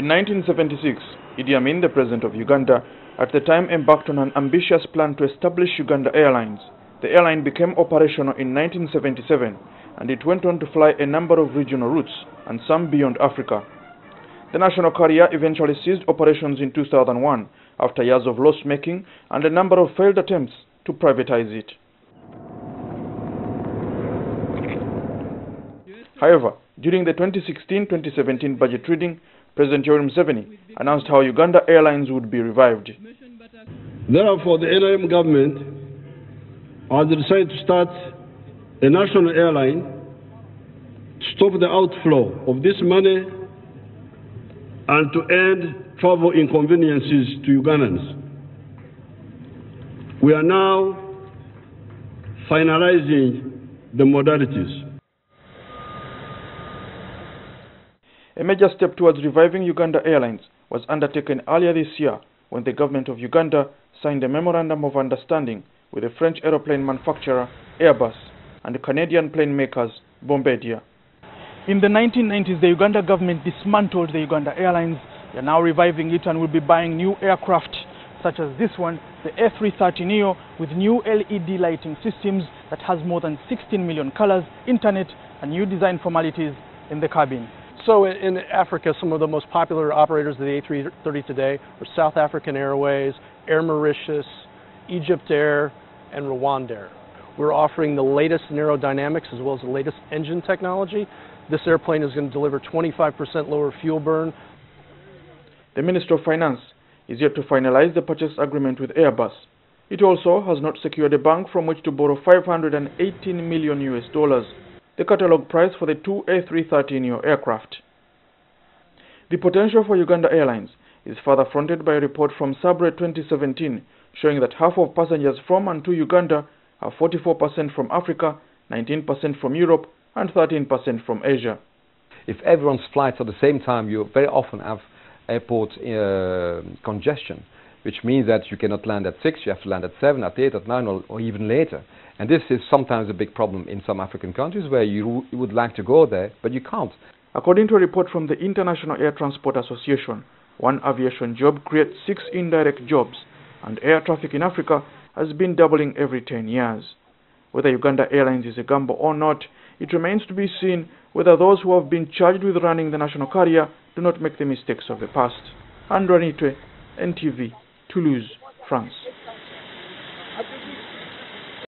In 1976, Idi Amin, the president of Uganda, at the time embarked on an ambitious plan to establish Uganda Airlines. The airline became operational in 1977, and it went on to fly a number of regional routes, and some beyond Africa. The national carrier eventually ceased operations in 2001 after years of loss-making and a number of failed attempts to privatize it. However, during the 2016-2017 budget reading, President Yoweri Museveni announced how Uganda Airlines would be revived. Therefore, the NRM government has decided to start a national airline to stop the outflow of this money and to end travel inconveniences to Ugandans. We are now finalizing the modalities. A major step towards reviving Uganda Airlines was undertaken earlier this year when the government of Uganda signed a memorandum of understanding with the French aeroplane manufacturer Airbus and the Canadian plane makers Bombardier. In the 1990s, the Uganda government dismantled the Uganda Airlines. They are now reviving it and will be buying new aircraft such as this one, the A330neo, with new LED lighting systems that has more than 16 million colors, internet, and new design formalities in the cabin. So in Africa, some of the most popular operators of the A330 today are South African Airways, Air Mauritius, Egypt Air, and Rwanda Air. We're offering the latest in aerodynamics as well as the latest engine technology. This airplane is going to deliver 25% lower fuel burn. The Minister of Finance is yet to finalize the purchase agreement with Airbus. It also has not secured a bank from which to borrow $518 million, the catalogue price for the two A330neo aircraft. The potential for Uganda Airlines is further fronted by a report from Sabre 2017 showing that half of passengers from and to Uganda are 44% from Africa, 19% from Europe, and 13% from Asia. If everyone's flights at the same time, you very often have airport congestion, which means that you cannot land at 6, you have to land at 7, at 8, at 9, or even later. And this is sometimes a big problem in some African countries where you would like to go there, but you can't. According to a report from the International Air Transport Association, one aviation job creates 6 indirect jobs, and air traffic in Africa has been doubling every 10 years. Whether Uganda Airlines is a gamble or not, it remains to be seen whether those who have been charged with running the national carrier do not make the mistakes of the past. Andrew Anitwe, NTV, Toulouse, France.